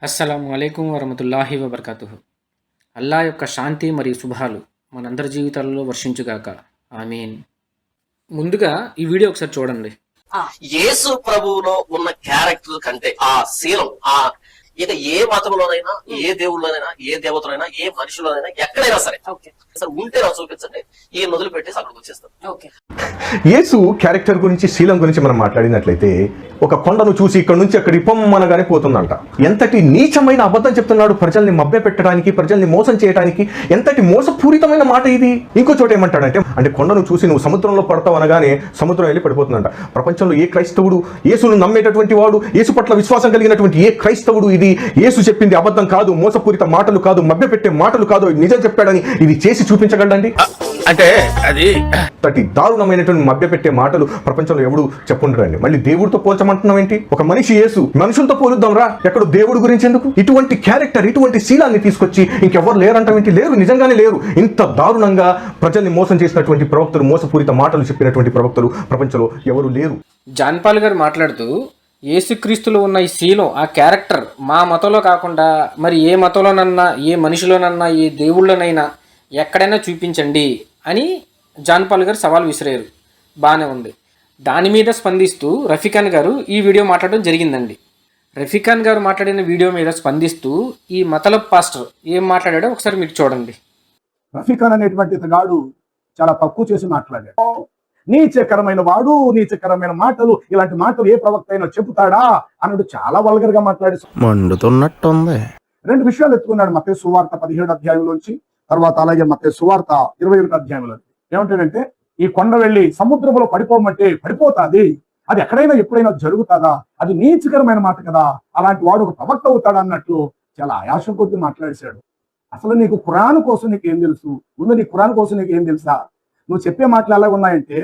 అస్సలాము అలైకుం వరహమతుల్లాహి వబర్కాతుహు. అల్లా యొక్క శాంతి మరియు శుభాలు మనందరి జీవితాలలో వర్షించుగాక. ఆమీన్. ముందుగా ఈ వీడియో ఒకసారి చూడండి. యేసు ప్రభువులో ఉన్న క్యారెక్టర్ కంటే ఆ శీలం ఇక ఏ మతంలోనైనా, ఏ దేవుళ్ళనైనా, ఏ దేవతలైనా, ఏ మనుషులోనైనా, ఎక్కడైనా సరే ఉంటే నాకు చూపించండి, ఈ మొదలు పెట్టేసి అక్కడికి వచ్చేస్తాను. యేసు క్యారెక్టర్ గురించి, శీలం గురించి మనం మాట్లాడినట్లయితే ఒక కొండను చూసి ఇక్కడ నుంచి అక్కడి పొమ్మనగానే పోతుందంట. ఎంతటి నీచమైన అబద్ధం చెప్తున్నాడు, ప్రజల్ని మభ్య పెట్టడానికి, ప్రజల్ని మోసం చేయడానికి. ఎంతటి మోసపూరితమైన మాట ఇది. ఇంకో చోట ఏమంటాడంటే, అంటే కొండను చూసి నువ్వు సముద్రంలో పడతావు అనగానే సముద్రం వెళ్ళి పడిపోతుందంట. ప్రపంచంలో ఏ క్రైస్తవుడు, యేసును నమ్మేటటువంటి వాడు, యేసు పట్ల విశ్వాసం కలిగినటువంటి ఏ క్రైస్తవుడు ఇది యేసు చెప్పింది అబద్ధం కాదు, మోసపూరిత మాటలు కాదు, మభ్య పెట్టే మాటలు కాదు, నిజం చెప్పాడని ఇది చేసి చూపించగలండి? అంటే అది దారుణమైనటువంటి మభ్య పెట్టే మాటలు ప్రపంచంలో ఎవడు చెప్పుండరండి. మళ్ళీ దేవుడితో పోల్చమంటున్నావు ఏంటి? ఒక మనిషి యేసు, మనుషులతో పోలుద్దాం రా, ఎక్కడ దేవుడి గురించి ఎందుకు? ఇటువంటి క్యారెక్టర్, ఇటువంటి శీలాన్ని తీసుకొచ్చి ఇంకెవరు లేరంటావేంటి? లేరు, నిజంగానే లేరు. ఇంత దారుణంగా ప్రజల్ని మోసం చేసినటువంటి ప్రవక్తలు, మోసపూరిత మాటలు చెప్పినటువంటి ప్రవక్తలు ప్రపంచంలో ఎవరు లేరు. జాన్ పాల్ గారు మాట్లాడుతూ, యేసుక్రీస్తులో ఉన్న ఈ శీలం, ఆ క్యారెక్టర్ మా మతంలో కాకుండా మరి ఏ మతంలోనన్నా, ఏ మనిషిలోనన్నా, ఏ దేవుళ్ళనైనా ఎక్కడైనా చూపించండి అని జాన్ పాల్ గారు సవాల్ విసిరారు. బాగానే ఉంది. దాని మీద స్పందిస్తూ రఫీఖాన్ గారు ఈ వీడియో మాట్లాడడం జరిగిందండి. రఫీఖాన్ గారు మాట్లాడిన వీడియో మీద స్పందిస్తూ ఈ మతలబ్ పాస్టర్ ఏం మాట్లాడాడో ఒకసారి మీరు చూడండి. రఫీఖాన్ అనేటువంటి ఇతగాడు చాలా తక్కువ చేసి మాట్లాడాడు. నీచకరమైన వాడు, నీచకరమైన మాటలు, ఇలాంటి మాటలు ఏ ప్రవక్త అయినా చెబుతాడా అన్నట్టు చాలా వల్గర్ గా మాట్లాడి మండుతున్నట్టుంది. రెండు విషయాలు ఎత్తుకున్నాడు. మత్తయి సువార్త 17 అధ్యాయంలోంచి, తర్వాత అలాగే మత్తయి సువార్త 21 అధ్యాయంలో ఏమంటాడంటే, ఈ కొండ వెళ్ళి సముద్రంలో పడిపోమంటే పడిపోతాది, అది ఎక్కడైనా ఎప్పుడైనా జరుగుతాదా, అది నీచకరమైన మాట కదా, అలాంటి వాడు ఒక ప్రవక్త అవుతాడా అన్నట్లు చాలా ఆయాసం కొద్ది మాట్లాడేశాడు. అసలు నీకు ఖురాన్ కోసం నీకేం తెలుసు? ముందు నీ ఖురాన్ కోసం నీకేం తెలుసా? నువ్వు చెప్పే మాటలు ఎలా ఉన్నాయంటే,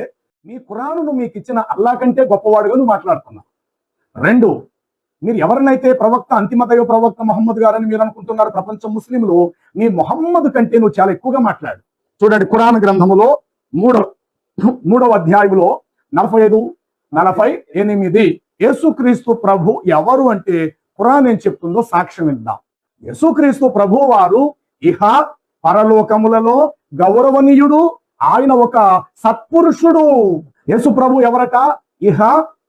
మీ ఖురాను మీకు ఇచ్చిన అల్లా కంటే గొప్పవాడుగా నువ్వు మాట్లాడుతున్నావు. రెండు, మీరు ఎవరినైతే ప్రవక్త, అంతిమ దైవ ప్రవక్త మహమ్మద్ గారని మీరు అనుకుంటున్నారు ప్రపంచం ముస్లింలు, మీ మొహమ్మద్ కంటే నువ్వు చాలా ఎక్కువగా మాట్లాడు. చూడండి, ఖురాన్ గ్రంథములో మూడవ అధ్యాయంలో 45-48 యేసుక్రీస్తు ప్రభు ఎవరు అంటే ఖురాన్ ఏం చెప్తుందో సాక్ష్యం విందాం. యేసుక్రీస్తు ప్రభు వారు ఇహ పరలోకములలో గౌరవనీయుడు, ఆయన ఒక సత్పురుషుడు. యేసు ప్రభు ఎవరట? ఇహ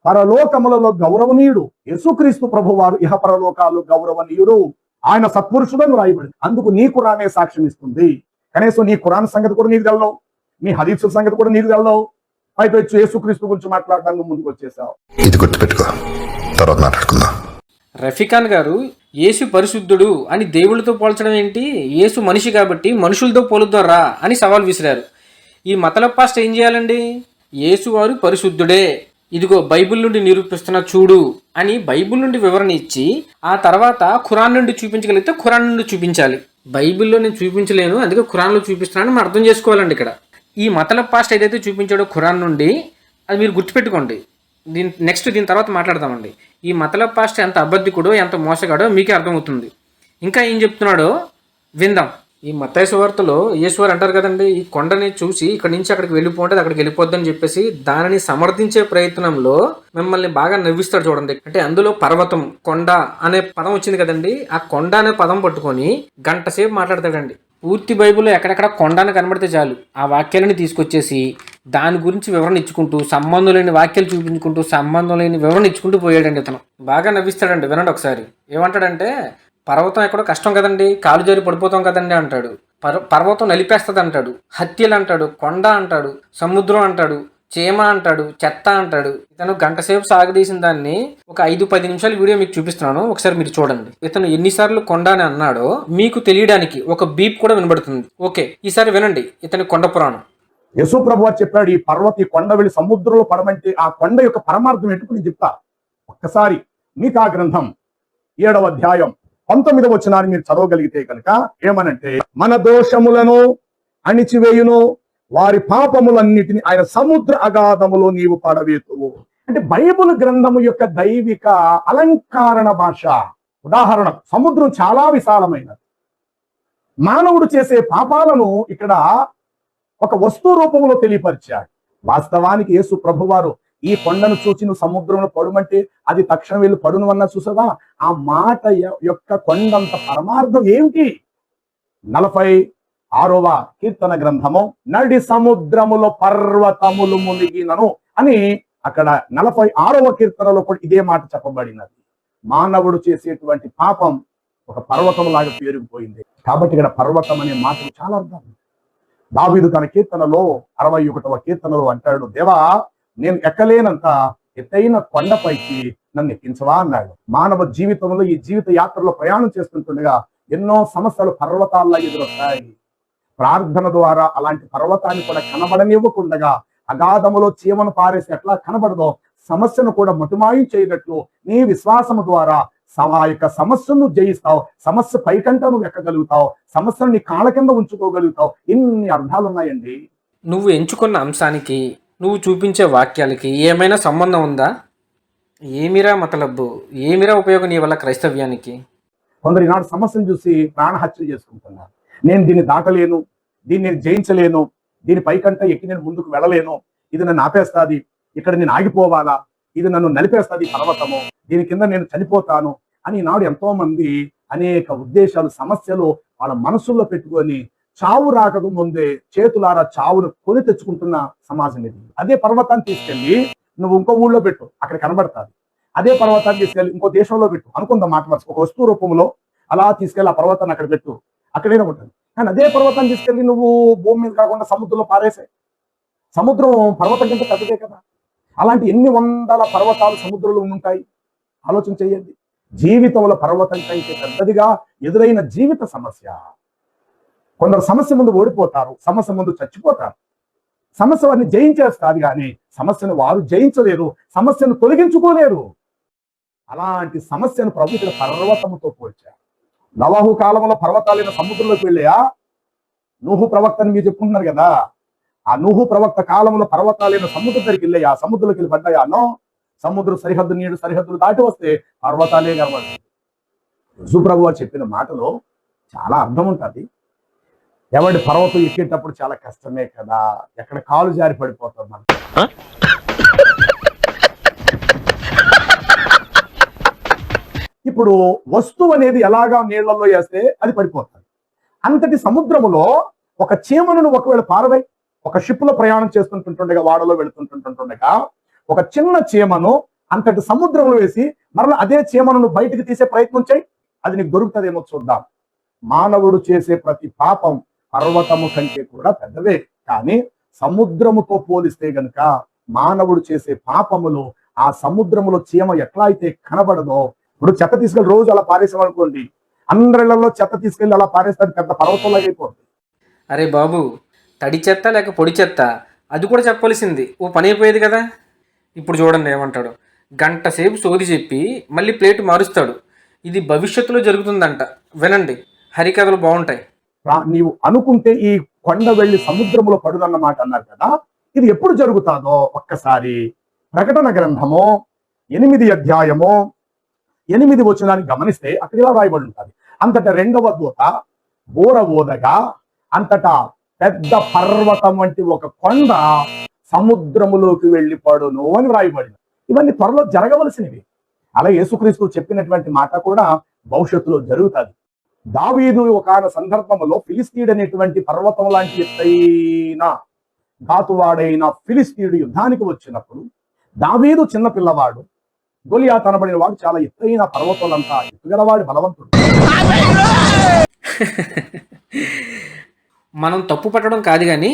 పరలోకములలో గౌరవనీయుడు. యేసుక్రీస్తు ప్రభు వారు ఇహ పరలోకాలు గౌరవనీయుడు, ఆయన సత్పురుషుడు అని రాయబడింది. అందుకు నీ ఖురానే సాక్ష్యం ఇస్తుంది. కనీసం నీ ఖురాన్ సంగతి కూడా నీకు తెలవు, మీ హదీసుల సంగతి కూడా నీకు తెలవు. పైపెచ్చు యేసుక్రీస్తు గురించి మాట్లాడడానికి ముందుకు వచ్చేసావు. ఇది గుర్తుపెట్టుకో, తర్వాత మాట్లాడుకుందాం. రఫీఖాన్ గారు యేసు పరిశుద్ధుడు అని దేవుళ్ళతో పోల్చడం ఏంటి? యేసు మనిషి కాబట్టి మనుషులతో పోలుద్దారా అని సవాల్ విసిరారు. ఈ మతలబ్ పాస్టర్ ఏం చేయాలండి? యేసు వారు పరిశుద్ధుడే, ఇదిగో బైబిల్ నుండి నిరూపిస్తున్న చూడు అని బైబిల్ నుండి వివరణ ఇచ్చి, ఆ తర్వాత ఖురాన్ నుండి చూపించగలిగితే ఖురాన్ నుండి చూపించాలి. బైబిల్లో నేను చూపించలేను, అందుకే ఖురాన్లో చూపిస్తున్నానని మనం అర్థం చేసుకోవాలండి. ఇక్కడ ఈ మతలబ్ పాస్టర్ ఏదైతే చూపించాడో ఖురాన్ నుండి, అది మీరు గుర్తుపెట్టుకోండి. దీని తర్వాత మాట్లాడదామండి. ఈ మతలబ్ పాస్టర్ ఎంత అబద్ధికుడో, ఎంత మోసగాడో మీకే అర్థమవుతుంది. ఇంకా ఏం చెప్తున్నాడో విందాం. ఈ మత్తయి సువార్తలో యేసువారు అంటారు కదండి, ఈ కొండని చూసి ఇక్కడ నుంచి అక్కడికి వెళ్ళిపోతే అక్కడికి వెళ్ళిపోద్దని చెప్పేసి దానిని సమర్థించే ప్రయత్నంలో మిమ్మల్ని బాగా నవ్విస్తాడు చూడండి. అంటే అందులో పర్వతం, కొండ అనే పదం వచ్చింది కదండి, ఆ కొండ అనే పదం పట్టుకొని గంట సేపు మాట్లాడతాడండి. పూర్తి బైబిల్లో ఎక్కడెక్కడ కొండ అని కనబడితే చాలు ఆ వాక్యాలను తీసుకొచ్చేసి దాని గురించి వివరణ ఇచ్చుకుంటూ, సంబంధం లేని వాక్యాలు చూపించుకుంటూ, సంబంధం లేని వివరణ ఇచ్చుకుంటూ పోయాడండి. ఇతను బాగా నవ్విస్తాడండి. వినండి ఒకసారి. ఏమంటాడంటే, పర్వతం ఎక్కడో కష్టం కదండి, కాలు జారి పడిపోతాం కదండి అంటాడు. పర్వతం నలిపేస్తుంది అంటాడు. హత్యలు అంటాడు, కొండ అంటాడు, సముద్రం అంటాడు, చీమ అంటాడు, చెత్త అంటాడు. ఇతను గంట సేపు సాగదీసిన దాన్ని ఒక 5-10 నిమిషాల వీడియో మీకు చూపిస్తున్నాను, ఒకసారి మీరు చూడండి. ఇతను ఎన్నిసార్లు కొండ అని అన్నాడో మీకు తెలియడానికి ఒక బీప్ కూడా వినబడుతుంది. ఓకే, ఈసారి వినండి ఇతని కొండ పురాణం. యేసు ప్రభు వారు చెప్పాడు, ఈ కొండ వెళ్ళి సముద్రంలో పడమంటే ఆ కొండ యొక్క పరమార్థం ఏంటో నేను చెప్తా. ఒక్కసారి మీకు ఆ గ్రంథం 7వ అధ్యాయం 19వ వచనాన్ని మీరు చదవగలిగితే కనుక ఏమనంటే, మన దోషములను అణిచివేయును, వారి పాపములన్నిటిని ఆయన సముద్ర అగాధములో నీవు పడవేతువు. అంటే బైబిల్ గ్రంథము యొక్క దైవిక అలంకారణ భాష. ఉదాహరణ, సముద్రం చాలా విశాలమైనది. మానవుడు చేసే పాపాలను ఇక్కడ ఒక వస్తు రూపంలో తెలియపరిచాడు. వాస్తవానికి యేసు ప్రభువారు ఈ కొండను చూసి నువ్వు సముద్రంలో పడుమంటే అది తక్షణం వెళ్ళి పడును అన్నా చూసావా? ఆ మాట యొక్క కొండంత పరమార్థం ఏమిటి? 46వ కీర్తన గ్రంథము, నడి సముద్రములో పర్వతములు మునిగినను అని అక్కడ 46వ కీర్తనలో కూడా ఇదే మాట చెప్పబడినది. మానవుడు చేసేటువంటి పాపం ఒక పర్వతం లాగా పేరుకుపోయింది. కాబట్టి ఇక్కడ పర్వతం అనే మాటకు చాలా అర్థం. దావీదు తన కీర్తనలో 61వ కీర్తనలో అంటాడు, దేవా నేను ఎక్కలేనంత ఎత్తైన కొండపైకి నన్ను ఎక్కించవా అన్నాడు. మానవ జీవితంలో ఈ జీవిత యాత్రలో ప్రయాణం చేస్తుండగా ఎన్నో సమస్యలు పర్వతాల్లో ఎదురొస్తాయి. ప్రార్థన ద్వారా అలాంటి పర్వతాన్ని కూడా కనబడనివ్వకుండగా అగాధములో చీమను పారేసి ఎట్లా కనబడదో సమస్యను కూడా మటుమాయం చేయనట్లు నీ విశ్వాసము ద్వారా ఆ యొక్క సమస్యను జయిస్తావు. సమస్య పైకంట నువ్వు ఎక్కగలుగుతావు. సమస్యను నీ కాళ్ళ కింద ఉంచుకోగలుగుతావు. ఇన్ని అర్థాలు ఉన్నాయండి. నువ్వు ఎంచుకున్న అంశానికి నువ్వు చూపించే వాక్యాలకి ఏమైనా సంబంధం ఉందా? ఏమిరా మతలబ్బు, ఏమిరా ఉపయోగం నీ వల్ల క్రైస్తవ్యానికి? కొందరు ఈనాడు సమస్యను చూసి ప్రాణహత్య చేసుకుంటున్నారు. నేను దీన్ని దాటలేను, దీన్ని నేను జయించలేను, దీని పైకంట ఎక్కి నేను ముందుకు వెళ్ళలేను, ఇది నన్ను ఆపేస్తాది, ఇక్కడ నేను ఆగిపోవాలా, ఇది నన్ను నలిపేస్తుంది పర్వతము, దీని కింద నేను చనిపోతాను అని ఈనాడు ఎంతో మంది అనేక ఉద్దేశాలు, సమస్యలు వాళ్ళ మనసుల్లో పెట్టుకొని చావు రాకకు ముందే చేతులారా చావును కొని తెచ్చుకుంటున్న సమాజం ఇది. అదే పర్వతాన్ని తీసుకెళ్లి నువ్వు ఇంకో ఊళ్ళో పెట్టు, అక్కడ కనబడతాది. అదే పర్వతాన్ని తీసుకెళ్ళి ఇంకో దేశంలో పెట్టు, అనుకుందాం మాట వరుస, ఒక వస్తువు రూపంలో అలా తీసుకెళ్ళి ఆ పర్వతాన్ని అక్కడ పెట్టు, అక్కడైనా ఉంటుంది. కానీ అదే పర్వతాన్ని తీసుకెళ్ళి నువ్వు భూమి మీద కాకుండా సముద్రంలో పారేసే, సముద్రం పర్వతం కింద పెద్దదే కదా. అలాంటి ఎన్ని వందల పర్వతాలు సముద్రంలో ఉంటాయి, ఆలోచన చేయండి. జీవితంలో పర్వతం కంటే పెద్దదిగా ఎదురైన జీవిత సమస్య. కొందరు సమస్య ముందు ఓడిపోతారు, సమస్య ముందు చచ్చిపోతారు. సమస్య వారిని జయించేస్తారు కానీ సమస్యను వారు జయించలేరు, సమస్యను తొలగించుకోలేరు. అలాంటి సమస్యను ప్రభు ఇక్కడ పర్వతముతో పోల్చారు. నోవహు కాలంలో పర్వతాలైన సముద్రంలోకి వెళ్ళాయా? నూహు ప్రవక్తని మీరు చెప్పుకుంటున్నారు కదా, ఆ నూహు ప్రవక్త కాలంలో పర్వతాలైన సముద్రం దగ్గరికి వెళ్ళాయా? సముద్రంలోకి వెళ్ళి పడ్డాయా? నో. సముద్రం సరిహద్దు, నీడు సరిహద్దులు దాటి వస్తే పర్వతాలే కనబడతాయి. యేసుప్రభు వారు చెప్పిన మాటలో చాలా అర్థం ఉంటుంది. ఎవడి పర్వతం ఎక్కేటప్పుడు చాలా కష్టమే కదా, ఎక్కడ కాలు జారి పడిపోతాం మనం. ఇప్పుడు వస్తువు అనేది ఎలాగా నీళ్లలో వేస్తే అది పడిపోతుంది. అంతటి సముద్రములో ఒక చీమను ఒకవేళ పారవై, ఒక షిప్ లో ప్రయాణం చేస్తుంటుండగా, వాడలో వెళుతుంటుండగా ఒక చిన్న చీమను అంతటి సముద్రంలో వేసి మరలా అదే చీమను బయటికి తీసే ప్రయత్నం చేయి, అది నీకు దొరుకుతుందేమో చూద్దాం. మానవుడు చేసే ప్రతి పాపం పర్వతము కంటే కూడా పెద్దవే, కానీ సముద్రముతో పోలిస్తే గనుక మానవుడు చేసే పాపములు ఆ సముద్రములో చీమ ఎట్లా అయితే కనబడదో. ఇప్పుడు చెత్త తీసుకెళ్ళి రోజు అలా పారేసామనుకోండి, అందరిళ్లలో చెత్త తీసుకెళ్ళి అలా పారేస్తే పెద్ద పర్వతంలాగా అయిపోతుంది. అరే బాబు, తడి చెత్త లేక పొడి చెత్త అది కూడా చెప్పవలసింది, ఓ పని అయిపోయేది కదా. ఇప్పుడు చూడండి ఏమంటాడు, గంట సేపు సోది చెప్పి మళ్ళీ ప్లేట్ మారుస్తాడు. ఇది భవిష్యత్తులో జరుగుతుందంట, వినండి, హరికథలు బాగుంటాయి. నీవు అనుకుంటే ఈ కొండ వెళ్ళి సముద్రంలో పడునన్నమాట అన్నారు కదా, ఇది ఎప్పుడు జరుగుతాదో ఒక్కసారి ప్రకటన గ్రంథము 8వ అధ్యాయము 8వ వచనాన్ని గమనిస్తే అక్కడ ఇలా రాయబడి ఉంటుంది, అంతటా రెండవ దూత బోర ఊదగా అంతటా పెద్ద పర్వతం వంటి ఒక కొండ సముద్రములోకి వెళ్ళి పడును అని రాయబడింది. ఇవన్నీ త్వరలో జరగవలసినవి. అలా యేసుక్రీస్తు చెప్పినటువంటి మాట కూడా భవిష్యత్తులో జరుగుతుంది. దావీదు ఒక సందర్భంలో ఫిలిస్తీయుడు అనేటువంటి పర్వతం లాంటి ఎత్తైన ఘాతువాడైన ఫిలిస్తీయుడు యుద్ధానికి వచ్చినప్పుడు దావీదు చిన్న పిల్లవాడు, గొలియాతు అనబడిన వాడు చాలా ఎత్తైన పర్వతాలంతా ఎత్తుగలవాడు, బలవంతుడు. మనం తప్పు పట్టడం కాదు కానీ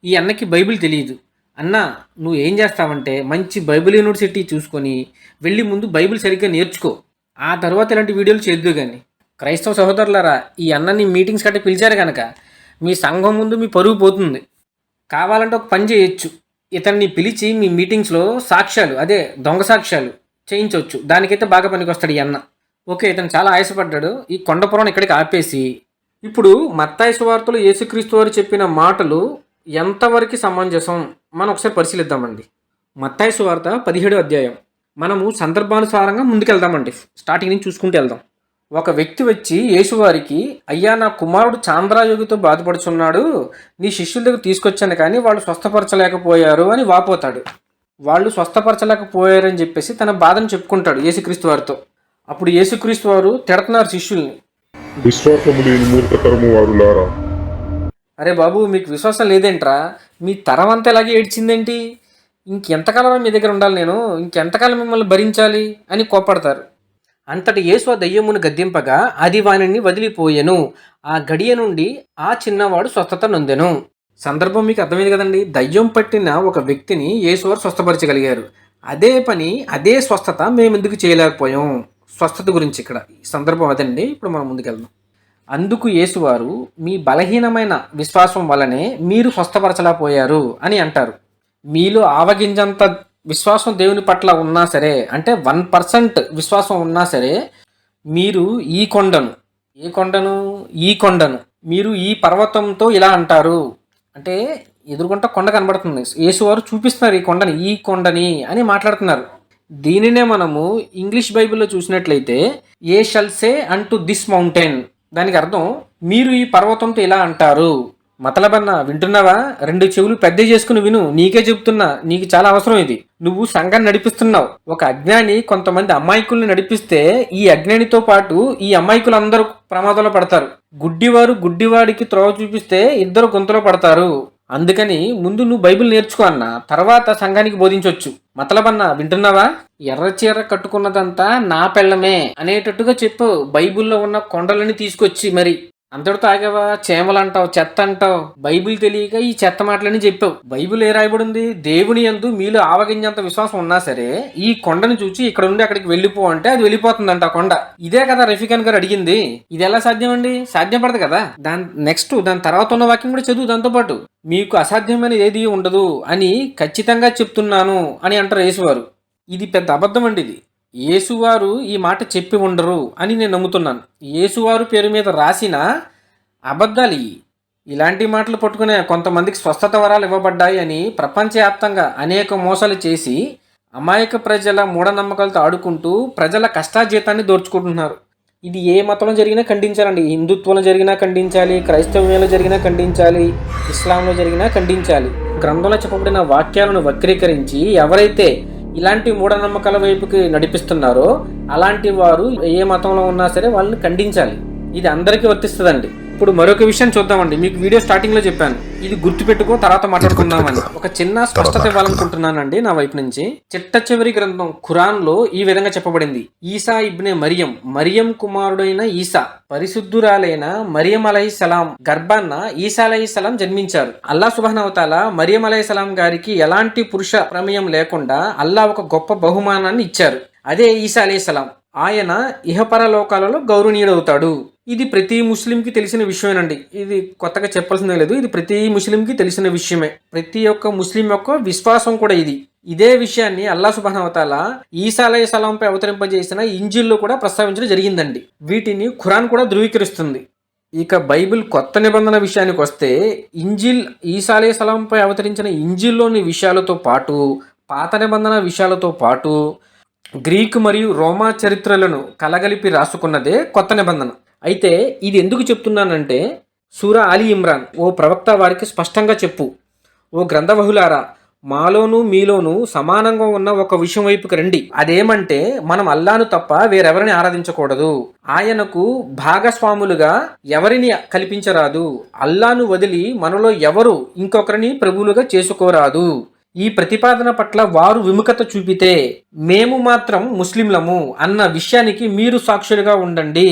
ఈ అన్నకి బైబిల్ తెలియదు. అన్న నువ్వు ఏం చేస్తావంటే మంచి బైబిల్ యూనివర్సిటీ చూసుకొని వెళ్ళి ముందు బైబిల్ సరిగ్గా నేర్చుకో, ఆ తర్వాత ఇలాంటి వీడియోలు చేద్దు. కానీ క్రైస్తవ సహోదరులారా, ఈ అన్నని మీటింగ్స్ కట్ట పిలిచారు కనుక మీ సంఘం ముందు మీ పరుగు పోతుంది. కావాలంటే ఒక పని చేయొచ్చు, ఇతన్ని పిలిచి మీ మీటింగ్స్లో సాక్ష్యాలు, అదే దొంగ సాక్ష్యాలు చేయించవచ్చు. దానికైతే బాగా పనికొస్తాడు ఈ అన్న. ఓకే, ఇతను చాలా ఆయాసపడ్డాడు. ఈ కొండపురం ఇక్కడికి ఆపేసి ఇప్పుడు మత్తయి సువార్తలో యేసుక్రీస్తు వారు చెప్పిన మాటలు ఎంతవరకు సమంజసం మనం ఒకసారి పరిశీలిద్దామండి. మత్తయి సువార్త 17వ అధ్యాయం. మనము సందర్భానుసారంగా ముందుకెళ్దామండి, స్టార్టింగ్ నుంచి చూసుకుంటూ వెళ్దాం. ఒక వ్యక్తి వచ్చి యేసువారికి, అయ్యా నా కుమారుడు చాంద్రాయోగితో బాధపడుచున్నాడు, నీ శిష్యుల దగ్గర తీసుకొచ్చాను కానీ వాళ్ళు స్వస్థపరచలేకపోయారు అని వాపోతాడు. వాళ్ళు స్వస్థపరచలేకపోయారని చెప్పేసి తన బాధను చెప్పుకుంటాడు యేసుక్రీస్తు వారితో. అప్పుడు యేసుక్రీస్తు వారు తిడుతున్నారు శిష్యుల్ని. విశ్వాసము లేని మూర్ఖతరము వారులారా, అరే బాబు, మీకు విశ్వాసం లేదేంట్రా? మీ తరం అంతా ఇలాగే ఏడ్చిందేంటి? ఇంకెంతకాలం మీ దగ్గర ఉండాలి, నేను ఇంకెంతకాలం మిమ్మల్ని భరించాలి అని కోపడతారు. అంతటి యేసు ఆ దయ్యమును గద్దింపగా అది వానిని వదిలిపోయెను. ఆ గడియ నుండి ఆ చిన్నవాడు స్వస్థత నొందెను. సందర్భం మీకు అర్థమైంది కదండి. దయ్యం పట్టిన ఒక వ్యక్తిని యేసువారు స్వస్థపరచగలిగారు. అదే పని, అదే స్వస్థత మేము ఎందుకు చేయలేకపోయాం? స్వస్థత గురించి ఇక్కడ ఈ సందర్భం అదండి. ఇప్పుడు మనం ముందుకెళ్దాం. అందుకు యేసువారు, మీ బలహీనమైన విశ్వాసం వల్లనే మీరు స్వస్థపరచలేకపోయారు అని అంటారు. మీలో ఆవగింజంత విశ్వాసం దేవుని పట్ల ఉన్నా సరే, అంటే 1% విశ్వాసం ఉన్నా సరే, మీరు ఈ కొండను మీరు ఈ పర్వతంతో ఇలా అంటారు. అంటే ఎదురుకుంటా కొండ కనబడుతుంది, యేసువారు చూపిస్తున్నారు ఈ కొండని అని మాట్లాడుతున్నారు. దీనినే మనము ఇంగ్లీష్ బైబిల్లో చూసినట్లయితే ఏ shall say unto this mountain, దానికి అర్థం మీరు ఈ పర్వతంతో ఇలా అంటారు. మతలబన్న వింటున్నావా? 2 చెవులు పెద్ద చేసుకుని విను, నీకే చెప్తున్నా, నీకు చాలా అవసరం ఇది. నువ్వు సంఘాన్ని నడిపిస్తున్నావు. ఒక అజ్ఞాని కొంతమంది అమాయకుల్ని నడిపిస్తే ఈ అజ్ఞానితో పాటు ఈ అమాయకులందరూ ప్రమాదంలో పడతారు. గుడ్డివారు గుడ్డివాడికి త్రోవ చూపిస్తే ఇద్దరు గుంతలో పడతారు. అందుకని ముందు నువ్వు బైబిల్ నేర్చుకో అన్న, తర్వాత సంఘానికి బోధించవచ్చు. మతలబన్న వింటున్నావా? ఎర్ర చీర కట్టుకున్నదంతా నా పెళ్ళమే అనేటట్టుగా చెప్పు. బైబిల్లో ఉన్న కొండలని తీసుకొచ్చి మరి అంతటితో ఆగావా? చేమలు అంటావు, చెత్త అంటావు, బైబిల్ తెలియక ఈ చెత్త మాటలని చెప్పావు. బైబిల్ ఏ రాయబడింది? దేవుని యందు మీలో ఆవగింజంత విశ్వాసం ఉన్నా సరే ఈ కొండను చూచి ఇక్కడ నుండి అక్కడికి వెళ్ళిపో అంటే అది వెళ్ళిపోతుందంట ఆ కొండ. ఇదే కదా రఫీఖాన్ గారు అడిగింది. ఇది ఎలా సాధ్యం అండి? సాధ్యపడదు కదా. దాని తర్వాత ఉన్న వాక్యం కూడా చదువు దాంతోపాటు. మీకు అసాధ్యమైన ఏది ఉండదు అని ఖచ్చితంగా చెప్తున్నాను అని అంటారు యేసువారు. ఇది పెద్ద అబద్ధం అండి. ఇది యేసువారు ఈ మాట చెప్పి ఉండరు అని నేను నమ్ముతున్నాను. యేసువారు పేరు మీద రాసిన అబద్ధాలు ఇలాంటి మాటలు పట్టుకునే కొంతమందికి స్వస్థత వరాలు ఇవ్వబడ్డాయి అని ప్రపంచవ్యాప్తంగా అనేక మోసాలు చేసి అమాయక ప్రజల మూఢనమ్మకాలతో ఆడుకుంటూ ప్రజల కష్టాజీతాన్ని దోచుకుంటున్నారు. ఇది ఏ మతంలో జరిగినా ఖండించాలండి. హిందుత్వంలో జరిగినా ఖండించాలి, క్రైస్తవ్యంలో జరిగినా ఖండించాలి, ఇస్లాంలో జరిగినా ఖండించాలి. గ్రంథంలో చెప్పబడిన వాక్యాలను వక్రీకరించి ఎవరైతే ఇలాంటి మూఢనమ్మకాల వైపుకి నడిపిస్తున్నారో అలాంటి వారు ఏ మతంలో ఉన్నా సరే వాళ్ళని ఖండించాలి. ఇది అందరికీ వర్తిస్తుందండి. ఇప్పుడు మరొక విషయం చూద్దామండి. మీకు వీడియో స్టార్టింగ్ లో చెప్పాను, ఇది గుర్తుపెట్టుకో, తర్వాత మాట్లాడుకుందామని. ఒక చిన్న స్పష్టత ఇవ్వాలనుకుంటున్నానండి నా వైపు నుంచి. చిట్ట చివరి గ్రంథం ఖురాన్ లో ఈ విధంగా చెప్పబడింది. ఈసా ఇబ్నే మరియం కుమారుడైన ఈసా, పరిశుద్ధురాలైన మరియం అలైహిస్సలాం గర్భాన్న ఈసా అలైహిస్సలాం జన్మించారు. అల్లా సుబ్హానహు తఆలా మరియం అలైహిస్సలాం గారికి ఎలాంటి పురుష ప్రమేయం లేకుండా అల్లా ఒక గొప్ప బహుమానాన్ని ఇచ్చారు. అదే ఈసా అలైహిస్సలాం. ఆయన ఇహపరలోకాలలో గౌరవనీయుడవుతాడు. ఇది ప్రతి ముస్లింకి తెలిసిన విషయమేనండి. ఇది కొత్తగా చెప్పాల్సిందే లేదు. ఇది ప్రతి ముస్లింకి తెలిసిన విషయమే. ప్రతి ఒక్క ముస్లిం యొక్క విశ్వాసం కూడా ఇది. ఇదే విషయాన్ని అల్లా సుబ్హానహు తఆలా ఈసా అలైహిస్సలాంపై అవతరింపజేసిన ఇంజిల్లో కూడా ప్రస్తావించడం జరిగిందండి. వీటిని ఖురాన్ కూడా ధృవీకరిస్తుంది. ఇక బైబిల్ కొత్త నిబంధన విషయానికి వస్తే, ఇంజిల్ ఈసా అలైహిస్సలాంపై అవతరించిన ఇంజిల్లోని విషయాలతో పాటు, పాత నిబంధన విషయాలతో పాటు గ్రీకు మరియు రోమా చరిత్రలను కలగలిపి రాసుకున్నదే కొత్త నిబంధన. అయితే ఇది ఎందుకు చెప్తున్నానంటే, సూరా అలీ ఇమ్రాన్, ఓ ప్రవక్త వారికి స్పష్టంగా చెప్పు, ఓ గ్రంథవహులారా, మాలోనూ మీలోనూ సమానంగా ఉన్న ఒక విషయం వైపుకి రండి. అదేమంటే, మనం అల్లాను తప్ప వేరెవరిని ఆరాధించకూడదు. ఆయనకు భాగస్వాములుగా ఎవరిని కల్పించరాదు. అల్లాను వదిలి మనలో ఎవరు ఇంకొకరిని ప్రభువులుగా చేసుకోరాదు. ఈ ప్రతిపాదన పట్ల వారు విముఖత చూపితే మేము మాత్రం ముస్లింలము అన్న విషయానికి మీరు సాక్షులుగా ఉండండి.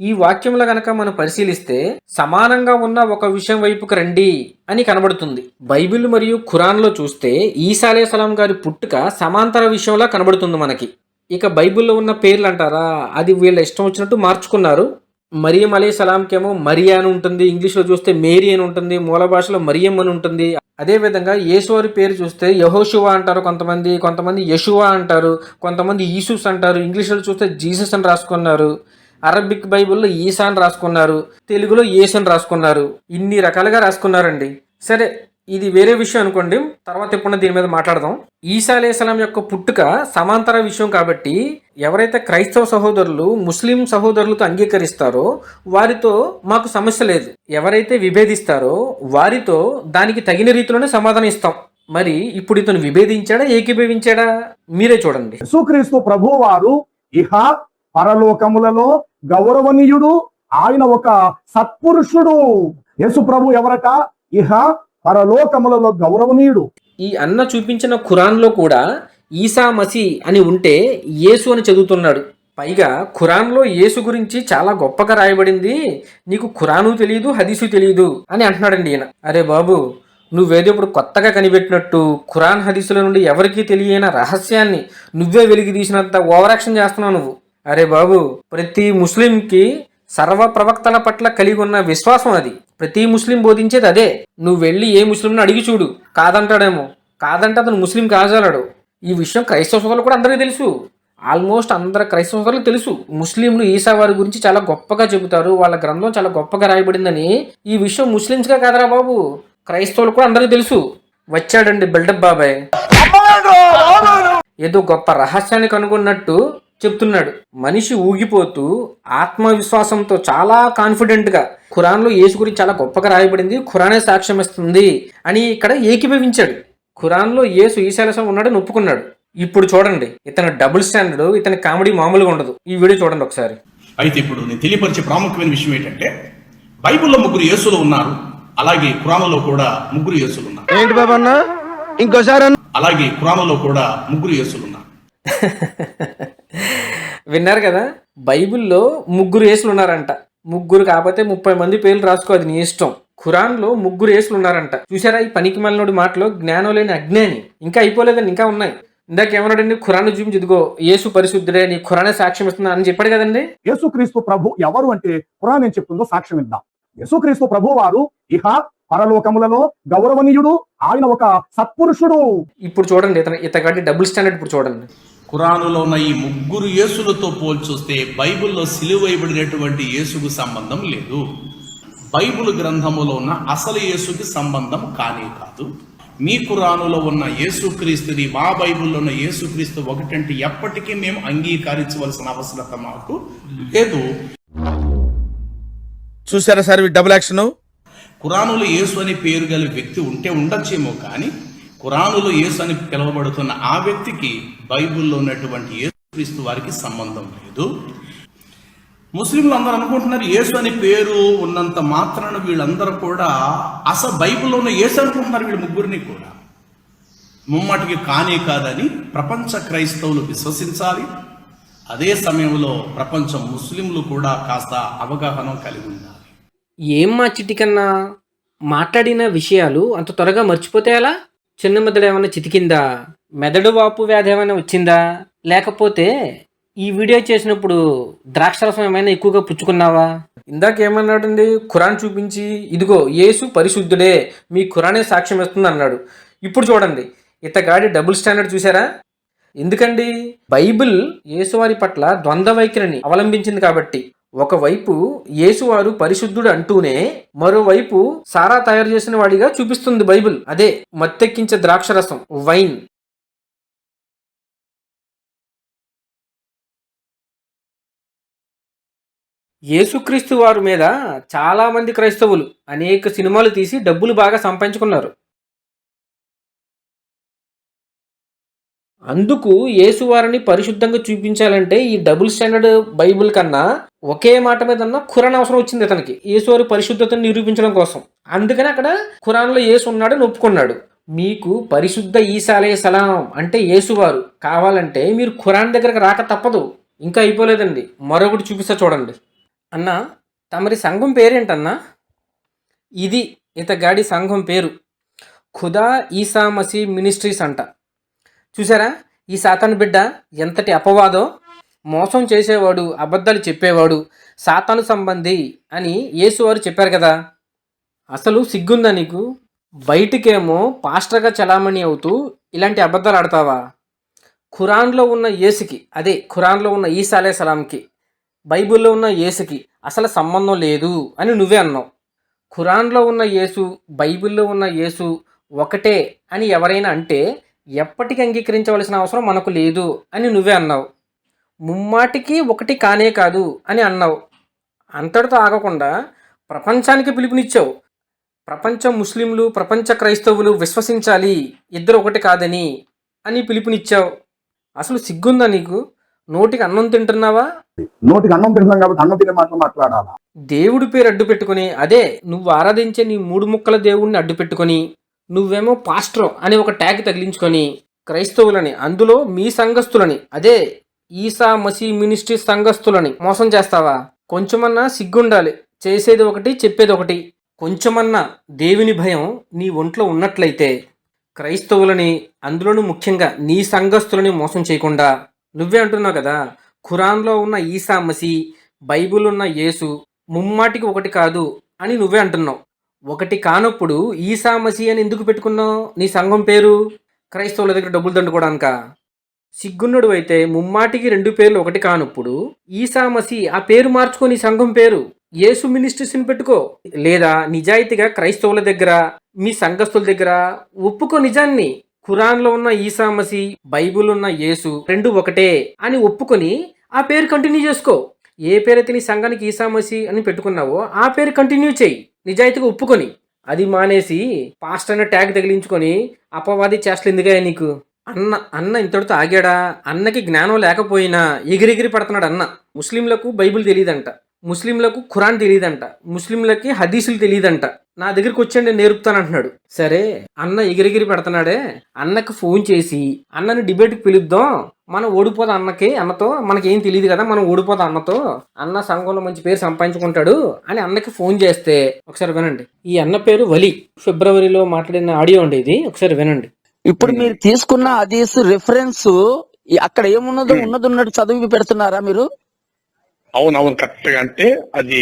ఈ వాక్యంలో గనక మనం పరిశీలిస్తే సమానంగా ఉన్న ఒక విషయం వైపుకి రండి అని కనబడుతుంది. బైబిల్ మరియు ఖురాన్లో చూస్తే ఈసా అలైహిస్సలాం గారి పుట్టుక సమాంతర విషయంలా కనబడుతుంది మనకి. ఇక బైబిల్లో ఉన్న పేర్లు అంటారా, అది వీళ్ళ ఇష్టం వచ్చినట్టు మార్చుకున్నారు. మరియం అలైహిస్సలాంకేమో మరియా అని ఉంటుంది, ఇంగ్లీష్లో చూస్తే మేరీ అని ఉంటుంది, మూల భాషలో మరియం అని ఉంటుంది. అదేవిధంగా యేసువారి పేరు చూస్తే యెహోషువా అంటారు కొంతమంది యెషువా అంటారు, కొంతమంది ఈసూస్ అంటారు. ఇంగ్లీష్లో చూస్తే జీసస్ అని రాసుకున్నారు. అరబిక్ బైబిల్లో ఈసా అని రాసుకున్నారు. తెలుగులో యేసు అని రాసుకున్నారు. ఇన్ని రకాలుగా రాసుకున్నారండి. సరే, ఇది వేరే విషయం అనుకోండి, తర్వాత ఎప్పుడన్నా దీని మీద మాట్లాడదాం. ఈసా అలైహిస్సలాం యొక్క పుట్టుక సమాంతర విషయం కాబట్టి ఎవరైతే క్రైస్తవ సహోదరులు ముస్లిం సహోదరులతో అంగీకరిస్తారో వారితో మాకు సమస్య లేదు. ఎవరైతే విభేదిస్తారో వారితో దానికి తగిన రీతిలోనే సమాధానం ఇస్తాం. మరి ఇప్పుడు ఇతను విభేదించాడా ఏకీభవించాడా మీరే చూడండి. యేసుక్రీస్తు ప్రభు వారు ఇహ పరలోకములలో గౌరవనీయుడు, ఆయన ఒక సత్పురుషుడు. యేసు ప్రభు ఎవరట? ఇహ పరలోకములలో గౌరవనీయుడు. ఈ అన్న చూపించిన ఖురాన్లో కూడా ఈసా మసీ అని ఉంటే యేసు అని చదువుతున్నాడు. పైగా ఖురాన్లో యేసు గురించి చాలా గొప్పగా రాయబడింది, నీకు ఖురాను తెలియదు హదీసు తెలియదు అని అంటున్నాడండి ఈయన. అరే బాబు, నువ్వేదో ఇప్పుడు కొత్తగా కనిపెట్టినట్టు ఖురాన్ హదీసుల నుండి ఎవరికీ తెలియని రహస్యాన్ని నువ్వే వెలికి తీసినంత ఓవరాక్షన్ చేస్తున్నావు నువ్వు. అరే బాబు, ప్రతి ముస్లింకి సర్వ ప్రవక్తల పట్ల కలిగి ఉన్న విశ్వాసం అది. ప్రతి ముస్లిం బోధించేది అదే. నువ్వు వెళ్ళి ఏ ముస్లింని అడిగి చూడు, కాదంటాడేమో. కాదంటే అతను ముస్లిం కాజాలాడు. ఈ విషయం క్రైస్తవ సోదరులు కూడా అందరికీ తెలుసు. ఆల్మోస్ట్ అందరు క్రైస్తవ సోదరులకు తెలుసు. ముస్లింలు ఈసా వారి గురించి చాలా గొప్పగా చెబుతారు, వాళ్ళ గ్రంథం చాలా గొప్పగా రాయబడిందని. ఈ విషయం ముస్లిమ్స్గా కాదరా బాబు, క్రైస్తవులు కూడా అందరికీ తెలుసు. వచ్చాడండి బిల్డప్ బాబాయ్, ఏదో గొప్ప రహస్యాన్ని కనుగొన్నట్టు చెప్తున్నాడు. మనిషి ఊగిపోతూ ఆత్మవిశ్వాసంతో చాలా కాన్ఫిడెంట్గా ఖురాన్లో యేసు గురించి చాలా గొప్పగా రాయబడింది, ఖురానే సాక్ష్యం ఇస్తుంది అని ఇక్కడ ఏకీభవించాడు. ఖురాన్లో యేసు ఈశాలసం ఉన్నాడని ఒప్పుకున్నాడు. ఇప్పుడు చూడండి ఇతని డబుల్ స్టాండర్డ్, ఇతని కామెడీ మామూలుగా ఉండదు. ఈ వీడియో చూడండి ఒకసారి. అయితే ఇప్పుడు నేను తెలియపరిచే ప్రాముఖ్యమైన విషయం ఏంటంటే, బైబిల్లో 3 యేసులు ఉన్నారు, అలాగే ఖురాన్లో కూడా 3 యేసులు ఉన్నారు. ఏంటి బాబన్న ఇంకోసారి? అలాగే ఖురాన్లో కూడా 3 యేసులు ఉన్నారు. విన్నారు కదా, బైబిల్లో 3 యేసులు ఉన్నారంట. 3 కాకపోతే 30 మంది పేర్లు రాసుకో, అది నీ ఇష్టం. ఖురాన్లో 3 యేసులు ఉన్నారంట. చూసారా ఈ పనికి మలినోడి మాటలో, జ్ఞానం లేని అజ్ఞాని. ఇంకా అయిపోలేదండి, ఇంకా ఉన్నాయి. ఇందాక ఏమన్నాడండి, ఖురాన్ చూపించి ఇదిగో యేసు పరిశుద్ధుడే, నీ ఖురానే సాక్ష్యం ఇస్తున్నా అని చెప్పాడు కదండి. యేసుక్రీస్తు ప్రభు ఎవరు అంటే ఖురాన్ ఏం చెప్తుందో సాక్ష్యం ఇద్దాం. యేసుక్రీస్తు ప్రభు వారు ఇహ పరలోకములలో గౌరవనీయుడు, ఆయన ఒక సత్పురుషుడు. ఇప్పుడు చూడండి ఇతగాడి డబుల్ స్టాండర్డ్. ఇప్పుడు చూడండి, ఖురానులో ఉన్న ఈ 3 యేసులతో పోల్చొస్తే బైబిల్లో సిలువైబడినటువంటి యేసుకు సంబంధం లేదు. బైబిల్ గ్రంథములో ఉన్న అసలు యేసుకి సంబంధం కానే కాదు. మీ ఖురానులో ఉన్న యేసుక్రీస్తుని మా బైబిల్లో ఉన్న యేసుక్రీస్తు ఒకటంటే ఎప్పటికీ మేము అంగీకరించవలసిన అవసరం మాకు లేదు. చూసారా సార్ డబుల్ యాక్షన్? ఖురానులో యేసు అనే పేరు గల వ్యక్తి ఉంటే ఉండొచ్చేమో, కానీ ఖురానులో యేసు అని పిలువబడుతున్న ఆ వ్యక్తికి బైబిల్లో ఉన్నటువంటి యేసుక్రీస్తు వారికి సంబంధం లేదు. ముస్లింలు అందరూ అనుకుంటున్నారు యేసు అనే పేరు ఉన్నంత మాత్రాన వీళ్ళందరూ కూడా అసలు బైబిల్లో ఉన్న యేసు అనుకుంటున్నారు. వీళ్ళు 3 కూడా ముమ్మాటికి కానే కాదని ప్రపంచ క్రైస్తవులు విశ్వసించాలి. అదే సమయంలో ప్రపంచ ముస్లింలు కూడా కాస్త అవగాహన కలిగి ఉండాలి. ఏం మా చిటికన్నా మాట్లాడిన విషయాలు అంత త్వరగా మర్చిపోతే ఎలా? చిన్న మెదడు ఏమైనా చితికిందా? మెదడు వాపు వ్యాధి ఏమైనా వచ్చిందా? లేకపోతే ఈ వీడియో చేసినప్పుడు ద్రాక్షరసం ఏమైనా ఎక్కువగా పుచ్చుకున్నావా? ఇందాక ఏమన్నాడండి, ఖురాన్ చూపించి ఇదిగో యేసు పరిశుద్ధుడే, మీ ఖురానే సాక్ష్యం ఇస్తుంది అన్నాడు. ఇప్పుడు చూడండి ఇతగాడి డబుల్ స్టాండర్డ్ చూసారా? ఎందుకండి, బైబిల్ యేసువారి పట్ల ద్వంద్వ వైఖరిని అవలంబించింది కాబట్టి. ఒకవైపు యేసువారు పరిశుద్ధుడు అంటూనే మరోవైపు సారా తయారు చేసిన వాడిగా చూపిస్తుంది బైబిల్. అదే మత్తెక్కించే ద్రాక్షరసం, వైన్. యేసుక్రీస్తు వారి మీద చాలా మంది క్రైస్తవులు అనేక సినిమాలు తీసి డబ్బులు బాగా సంపాదించుకున్నారు. అందుకు యేసువారిని పరిశుద్ధంగా చూపించాలంటే ఈ డబుల్ స్టాండర్డ్ బైబిల్ కన్నా ఒకే మాట మీద ఖురాన్ అవసరం వచ్చింది ఇతనికి, యేసువారి పరిశుద్ధతను నిరూపించడం కోసం. అందుకని అక్కడ ఖురాన్లో యేసు ఉన్నాడని ఒప్పుకున్నాడు. మీకు పరిశుద్ధ ఈసా అలైహిస్సలాం అంటే యేసువారు కావాలంటే మీరు ఖురాన్ దగ్గరకు రాక తప్పదు. ఇంకా అయిపోలేదండి, మరొకటి చూపిస్తా చూడండి. అన్నా, తమరి సంఘం పేరేంటన్నా? ఇది ఇతగాడి సంఘం పేరు, ఖుదా ఈసా మసీ మినిస్ట్రీస్ అంట. చూసారా ఈ సాతాను బిడ్డ ఎంతటి అపవాదో. మోసం చేసేవాడు, అబద్ధాలు చెప్పేవాడు సాతాను సంబంధి అని యేసువారు చెప్పారు కదా. అసలు సిగ్గుందా నీకు? బయటికేమో పాస్టర్గా చలామణి అవుతూ ఇలాంటి అబద్ధాలు ఆడతావా? ఖురాన్లో ఉన్న యేసుకి, అదే ఖురాన్లో ఉన్న ఈసా అలైహిస్సలాంకి బైబిల్లో ఉన్న యేసుకి అసలు సంబంధం లేదు అని నువ్వే అన్నావు. ఖురాన్లో ఉన్న యేసు బైబిల్లో ఉన్న యేసు ఒకటే అని ఎవరైనా అంటే ఎప్పటికీ అంగీకరించవలసిన అవసరం మనకు లేదు అని నువ్వే అన్నావు. ముమ్మాటికి ఒకటి కానే కాదు అని అన్నావు. అంతటితో ఆగకుండా ప్రపంచానికి పిలుపునిచ్చావు. ప్రపంచ ముస్లింలు ప్రపంచ క్రైస్తవులు విశ్వసించాలి ఇద్దరు ఒకటి కాదని అని పిలుపునిచ్చావు. అసలు సిగ్గుందా నీకు? నోటికి అన్నం తింటున్నావా? నోటికి అన్నం తింటున్నాం కాబట్టి అన్నం తినే మాటలు మాట్లాడాలా? దేవుడి పేరు అడ్డు పెట్టుకుని, అదే నువ్వు ఆరాధించే నీ 3 ముక్కల దేవుడిని అడ్డు పెట్టుకుని, నువ్వేమో పాస్టర్ అని ఒక ట్యాగ్ తగిలించుకొని క్రైస్తవులని, అందులో మీ సంఘస్థులని, అదే ఈసా మసీ మినిస్ట్రీ సంఘస్థులని మోసం చేస్తావా? కొంచెమన్నా సిగ్గుండాలి. చేసేది ఒకటి, చెప్పేది ఒకటి. కొంచెమన్నా దేవుని భయం నీ ఒంట్లో ఉన్నట్లయితే క్రైస్తవులని, అందులోనూ ముఖ్యంగా నీ సంఘస్థులని మోసం చేయకుండా, నువ్వే అంటున్నావు కదా ఖురాన్లో ఉన్న ఈసా మసీ, బైబిల్ ఉన్న యేసు ముమ్మాటికి ఒకటి కాదు అని నువ్వే అంటున్నావు. ఒకటి కానప్పుడు ఈసా మసీ అని ఎందుకు పెట్టుకున్నావు నీ సంఘం పేరు? క్రైస్తవుల దగ్గర డబ్బులు దండుకోవడానికా? సిగ్గున్నడు అయితే ముమ్మాటికి 2 పేర్లు ఒకటి కానప్పుడు ఈసా మసీ ఆ పేరు మార్చుకో, నీ సంఘం పేరు యేసు మినిస్ట్రీస్ని పెట్టుకో. లేదా నిజాయితీగా క్రైస్తవుల దగ్గర, మీ సంఘస్థుల దగ్గర ఒప్పుకో నిజాన్ని. ఖురాన్లో ఉన్న ఈసా మసీ, బైబిల్ ఉన్న యేసు 2 ఒకటే అని ఒప్పుకొని ఆ పేరు కంటిన్యూ చేసుకో. ఏ పేరైతే నీ సంఘానికి ఈసా మసీ అని పెట్టుకున్నావో ఆ పేరు కంటిన్యూ చేయి, నిజాయితీగా ఒప్పుకొని. అది మానేసి పాస్టర్ అనే ట్యాగ్ తగిలించుకొని అపవాది చేష్టలు ఎందుగా నీకు? అన్న ఇంతటితో ఆగాడా? అన్నకి జ్ఞానం లేకపోయినా ఎగిరెగిరి పడుతున్నాడు అన్న. ముస్లింలకు బైబిల్ తెలియదంట, ముస్లింలకు ఖురాన్ తెలియదంట, ముస్లింలకి హదీసులు తెలియదంట. నా దగ్గరికి వచ్చి నేను నేర్పుతానంటున్నాడు. సరే, అన్న ఎగిరెగిరి పెడుతున్నాడే, అన్నకు ఫోన్ చేసి అన్నని డిబేట్కి పిలుద్దాం, మనం ఓడిపోదాం అన్నకి, అన్నతో మనకేం తెలియదు కదా, మనం ఓడిపోదాం అన్నతో, అన్న సంఘంలో మంచి పేరు సంపాదించుకుంటాడు అని అన్నకి ఫోన్ చేస్తే, ఒకసారి వినండి. ఈ అన్న పేరు వలి. ఫిబ్రవరిలో మాట్లాడిన ఆడియో అండి ఇది, ఒకసారి వినండి. ఇప్పుడు మీరు తీసుకున్న హదీస్ రిఫరెన్స్ అక్కడ ఏమున్నదో ఉన్నట్టు చదివి పెడుతున్నారా మీరు? అవునవును, కరెక్ట్ గా. అంటే అది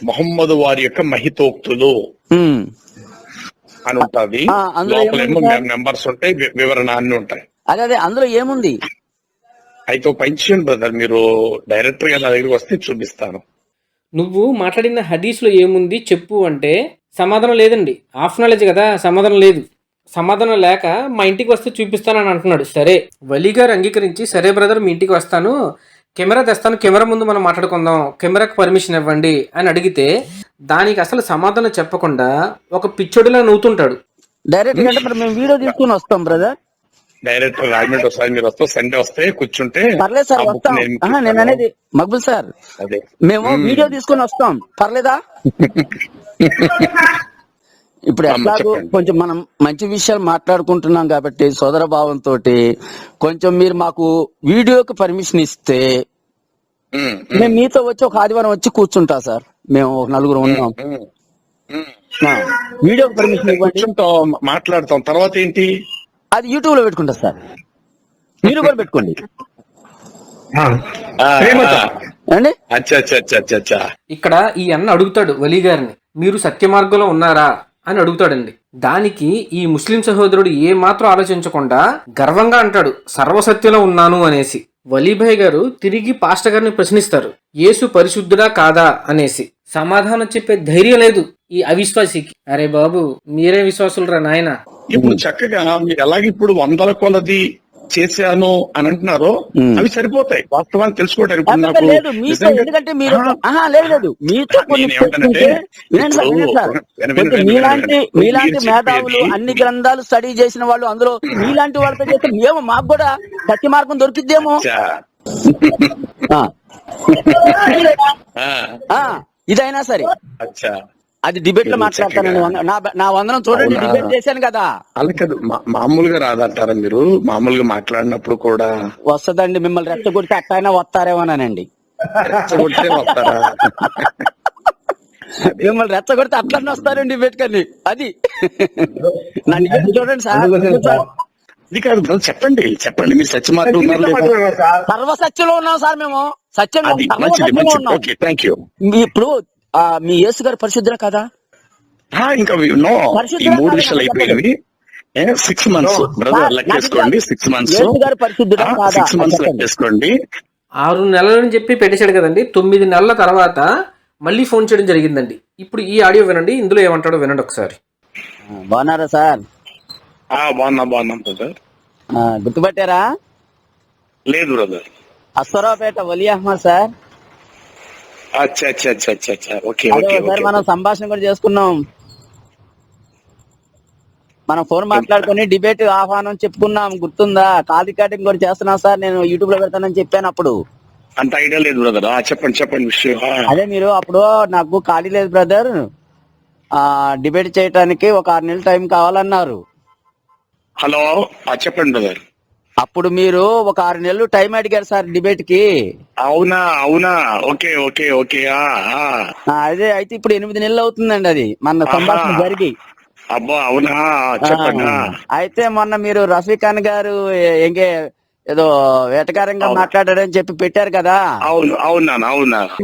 మొహమ్మద్ వారి యొక్క మహితోక్తులు అని ఉంటది. లోపలేమో నెంబర్స్ ఉంటాయి, వివరణ అన్ని ఉంటాయి. అదే అందులో ఏముంది? అయితే పంచాను బ్రదర్, మీరు డైరెక్టర్ గా నా దగ్గరికి వస్తే చూపిస్తాను. నువ్వు మాట్లాడిన హదీస్లో ఏముంది చెప్పు అంటే సమాధానం లేదండి. హాఫ్ నాలెడ్జ్ కదా, సమాధానం లేదు. సమాధానం లేక మా ఇంటికి వస్తే చూపిస్తానని అంటున్నాడు. సరే, వలి గారు అంగీకరించి, సరే బ్రదర్ మీ ఇంటికి వస్తాను, కెమెరా తెస్తాను, కెమెరా ముందు మనం మాట్లాడుకుందాం, కెమెరాకి పర్మిషన్ ఇవ్వండి అని అడిగితే దానికి అసలు సమాధానం చెప్పకుండా ఒక పిచ్చోడిలా నవ్వుతుంటాడు. డైరెక్ట్ అంటే మరి మేము వీడియో తీసుకుని వస్తాం బ్రదర్. డైరెక్టర్ రాజమండ్రి ఒకసారి మీరు వస్తే, సండే వస్తే కూర్చుంటే పర్లేదు సార్, వస్తాం. నేను అనేది మక్బుల్ సార్, అదే మేము వీడియో తీసుకుని వస్తాం, పర్లేదా? ఇప్పుడు ఎట్లాగో కొంచెం మనం మంచి విషయాలు మాట్లాడుకుంటున్నాం కాబట్టి సోదర భావంతో కొంచెం మీరు మాకు వీడియోకి పర్మిషన్ ఇస్తే మేము మీతో వచ్చి ఒక ఆదివారం వచ్చి కూర్చుంటా సార్. మేము 4 ఉన్నాం. వీడియోకి పర్మిషన్ ఇవ్వండి, మాట్లాడతాం. తర్వాత ఏంటి? అది యూట్యూబ్ లో పెట్టుకుంటా సార్, మీరు కూడా పెట్టుకోండి. అండి ఇక్కడ ఈ అన్న అడుగుతాడు వలి గారిని, మీరు సత్య మార్గంలో ఉన్నారా అని అడుగుతాడండి. దానికి ఈ ముస్లిం సహోదరుడు ఏ మాత్రం ఆలోచించకుండా గర్వంగా అంటాడు, సర్వసత్యంలో ఉన్నాను అనేసి. వలీభాయ్ గారు తిరిగి పాస్టర్ గారిని ప్రశ్నిస్తారు, యేసు పరిశుద్ధుడా కాదా అనేసి. సమాధానం చెప్పే ధైర్యం లేదు ఈ అవిశ్వాసికి. అరే బాబు, మీరే విశ్వాసులు రా నాయన. ఇప్పుడు చక్కగా మీరు ఎలాగ ఇప్పుడు 100 కొలది చేశాను అని అంటున్నారో అవి సరిపోతాయి వాస్తవాన్ని తెలుసుకోవడానికి. లేదు మీతో, ఎందుకంటే మీరు లేదు మీతో మీలాంటి మేధావులు అన్ని గ్రంథాలు స్టడీ చేసిన వాళ్ళు, అందులో మీలాంటి వాళ్ళతో చేస్తే మేము మాకు కూడా సత్య మార్గం దొరికిద్దేమో. ఇదైనా సరే అది డిబేట్ లో మాట్లాడతానండి. నా వందనం చూడండి, డిబేట్ చేశాను కదా. అలా కాదు, మామూలుగా రాదంటారా మీరు? మామూలుగా మాట్లాడినప్పుడు కూడా వస్తదండి. మిమ్మల్ని రెచ్చగొడితే అట్టయినా వస్తారేమోనండి. రెచ్చగొడితే వస్తారా? మిమ్మల్ని రెచ్చగొడితే అట్లనే వస్తారండి డిబేట్ కని. అది నా డిబేట్ చూడండి సార్. ఇది కాదు, చెప్పండి చెప్పండి, మీరు సత్య మార్గం సర్వసత్యంలో ఉన్నాం సార్ మేము. సత్యం థ్యాంక్ యూ. ఇప్పుడు మీ యేసు గారు పరిశుద్ధురా కదా? ఇంకా ఈ 3 విషయాలు అయిపోయినవి. 6 months బ్రదర్ లెక్కేసుకోండి. 6 months 6 months లెక్కేసుకోండి. 6 నెలలని చెప్పి పెట్టేశాడు కదండి. 9 నెలల తర్వాత మళ్ళీ ఫోన్ చేయడం జరిగిందండి. ఇప్పుడు ఈ ఆడియో వినండి, ఇందులో ఏమంటాడో వినండి ఒకసారి. బాగున్నారా సార్? బాగున్నాం బ్రదర్. గుర్తుపట్టారా? లేదు బ్రదర్. అశ్వరావుపేట వలి అహ్మద్ సార్. ఓకే మనం సంభాషణ కూడా చేసుకున్నాం. మనం ఫోన్ మాట్లాడుకొని డిబేట్ ఆహ్వానం చెప్పుకున్నాం, గుర్తుందా? కాల్ రికార్డింగ్ కూడా చేస్తున్నాం సార్, నేను యూట్యూబ్ లో పెడతానని చెప్పాను అప్పుడు. అంత ఐడియా లేదు బ్రదర్. చెప్పండి విషయం. అదే మీరు అప్పుడు నాకు ఖాళీ లేదు బ్రదర్, డిబేట్ చేయడానికి ఒక 6 నెలల టైం కావాలన్నారు. హలో, చెప్పండి బ్రదర్. అప్పుడు మీరు ఒక 6 నెలలు టైం అడిగారు సార్ డిబేట్ కి. అవునా, ఓకే. అదే అయితే ఇప్పుడు 8 నెలలు అవుతుందండి అది మన సంభాషణ జరిగి. అబ్బా, అవునా, చెప్పండి. అయితే మొన్న మీరు రఫీఖాన్ గారు ఏదో వేటకారంగా మాట్లాడారని చెప్పి పెట్టారు కదా. అవునా.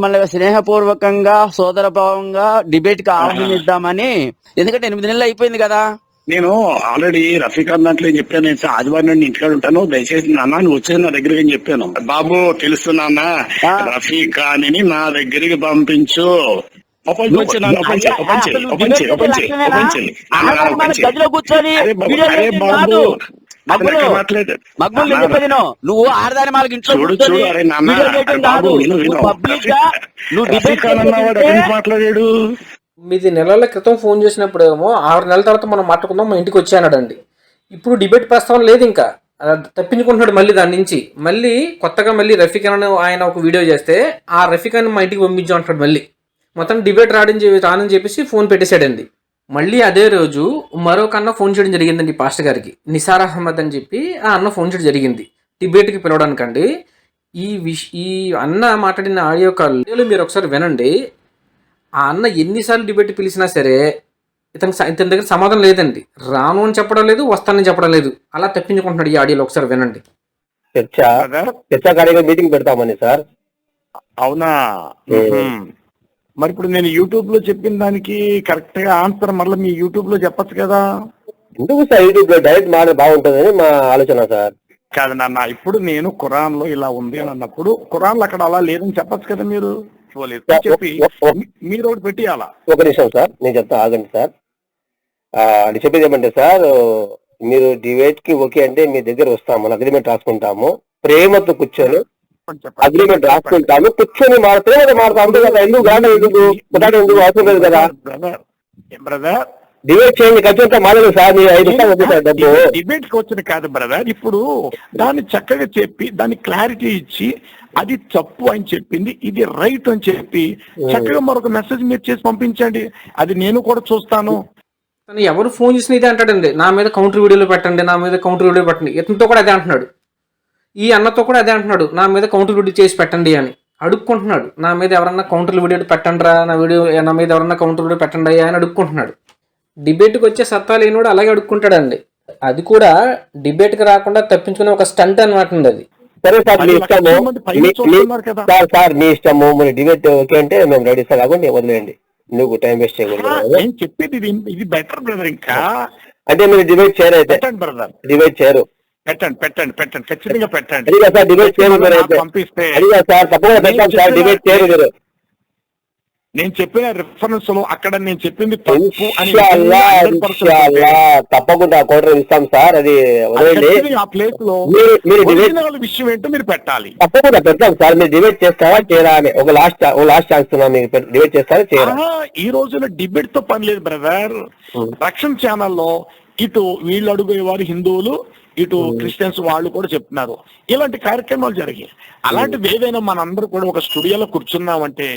మళ్ళీ స్నేహపూర్వకంగా సోదర భావంగా డిబేట్ కి ఆహ్వానిద్దామని, ఎందుకంటే 8 నెలలు అయిపోయింది కదా. నేను ఆల్రెడీ రఫీఖాన్ దాంట్లో చెప్పాను, ఆదివారం నుండి ఇంటికాడ ఉంటాను, దయచేసి నాన్న నువ్వు వచ్చేది నా దగ్గరికి అని చెప్పాను. బాబు తెలుస్తున్నా, రఫీఖాన్ ని నా దగ్గరికి పంపించు. గదిలో కూర్చొని నువ్వు ఆడదాని వాళ్ళకి ఇంట్లో మాట్లాడాడు. 9 నెలల క్రితం ఫోన్ చేసినప్పుడు ఏమో 6 నెలల తర్వాత మనం మాట్లాడుకుందాం, మా ఇంటికి వచ్చానడండి. ఇప్పుడు డిబేట్ ప్రస్తావన లేదు, ఇంకా తప్పించుకుంటున్నాడు మళ్ళీ దాని నుంచి. మళ్ళీ కొత్తగా మళ్ళీ రఫీఖాన్ ఆయన ఒక వీడియో చేస్తే ఆ రఫీఖాన్ మా ఇంటికి పంపించు అంటాడు. మళ్ళీ మొత్తం డిబేట్ రానని చెప్పేసి ఫోన్ పెట్టేశాడండి. మళ్ళీ అదే రోజు మరొక అన్న ఫోన్ చేయడం జరిగిందండి పాస్టర్ గారికి, నిసార్ అహ్మద్ అని చెప్పి ఆ అన్న ఫోన్ చేయడం జరిగింది డిబేట్కి పిలవడానికండి. ఈ అన్న మాట్లాడిన ఆడియో కాల్ మీరు ఒకసారి వినండి. ఆ అన్న ఎన్నిసార్లు డిబేట్ పిలిచినా సరే ఇతని దగ్గర సమాధానం లేదండి. రాను అని చెప్పడం లేదు, వస్తానని చెప్పడం లేదు, అలా తప్పించుకుంటున్నాడు. ఈ ఆడియోలో ఒకసారి వినండి. చర్చా కార్యక్రమం మీటింగ్ పెడతామని సార్. అవునా, మరి ఇప్పుడు నేను యూట్యూబ్ లో చెప్పిన దానికి కరెక్ట్ గా ఆన్సర్ మళ్ళీ మీ యూట్యూబ్ లో చెప్పొచ్చు కదా. ఎందుకు సార్ యూట్యూబ్ లో డైరెక్ట్ మాట బాగుంటుందని మా ఆలోచన సార్. కాదు నాన్న, ఇప్పుడు నేను ఖురాన్ లో ఇలా ఉంది అని అన్నప్పుడు ఖురాన్ లో అక్కడ అలా లేదని చెప్పొచ్చు కదా. మీరు చెప్పి మీరు ఒకటి పెట్టియాలా. ఒక నిమిషం సార్, నేను చెప్తా, ఆగండి సార్. అది చెప్పేది ఏమంటే సార్, మీరు డిబేట్ కి ఓకే అంటే మీ దగ్గర వస్తాము, అగ్రిమెంట్ రాసుకుంటాము, ప్రేమతో కూర్చొని అగ్రిమెంట్ రాసుకుంటాము, కూర్చొని మాడతాము కదా. ఎందుకు అవసరం లేదు కదా బ్రదర్. డిబేట్ చేయండి, ఖచ్చితంగా మాడలేదు సార్. మీరు 5 నిమిషాలు వద్దు డబ్బు. డిబేట్ కి వచ్చిన కాదు బ్రదర్, ఇప్పుడు దాన్ని చక్కగా చెప్పి దాన్ని క్లారిటీ ఇచ్చి అది తప్పు అని చెప్పింది, ఇది రైట్ అని చెప్పి చక్కగా మరొక మెసేజ్ మీరు చేసి పంపించండి, అది నేను కూడా చూస్తాను. తను ఎవరు ఫోన్ చేసిన ఇదే అంటాడండి, నా మీద కౌంటర్ వీడియోలు పెట్టండి, నా మీద కౌంటర్ వీడియో పెట్టండి. ఇతనితో కూడా అదే అంటున్నాడు, ఈ అన్నతో కూడా అదే అంటున్నాడు, నా మీద కౌంటర్ వీడియో చేసి పెట్టండి అని అడుక్కుంటున్నాడు. నా మీద ఎవరన్నా కౌంటర్ వీడియో పెట్టండి రా, నా మీద ఎవరన్నా కౌంటర్ వీడియో పెట్టండి అని అడుక్కుంటున్నాడు. డిబేట్కి వచ్చే సత్తా లేనివాడు అలాగే అడుక్కుంటాడండి. అది కూడా డిబేట్కి రాకుండా తప్పించుకునే ఒక స్టంట్ అనమాట అండి అది. సరే సార్, మీ ఇష్టము సార్, మీ ఇష్టము. మీరు డిబేట్ ఓకే అంటే మేము రెడీ సార్, కాకుండా వదిలేయండి, నువ్వు టైం వేస్ట్ చేయకూడదు. చెప్పేది ఇది బెటర్ బ్రదర్. ఇంకా అంటే మీరు డిబేట్ చేయరు అయితే, బ్రదర్ డిబేట్ చేయరు. పెట్టండి ఖచ్చితంగా పెట్టండి. అడిగా సార్, డిబేట్ చేయరు పంపిస్తే అడిగా సార్, తప్పకుండా పెట్టాం సార్, డిబేట్ చేయరు మీరు. నేను చెప్పిన రిఫరెన్స్ లో అక్కడ నేను చెప్పింది తప్పకుండా కోటర్ ఇస్తాం సార్, అది వదిలేండి. ఆ ప్లేస్ లో విషయం ఏంటో మీరు పెట్టాలి. తప్పకుండా పెడతాం సార్. మీరు డిబేట్ చేస్తారా చేయరా అని ఒక లాస్ట్ ఛాన్స్ మీకు డిబేట్ చేస్తారా చేయరా. ఈ రోజున డిబేట్ తో పని లేదు బ్రదర్. రక్షణ ఛానల్లో ఇటు వీళ్ళు అడుగుయేవారు హిందువులు, ఇటు క్రిస్టియన్స్ వాళ్ళు కూడా చెప్తున్నారు. ఇలాంటి కార్యక్రమాలు జరిగాయి. అలాంటిది ఏదైనా మనందరూ కూడా ఒక స్టూడియోలో కూర్చున్నామంటే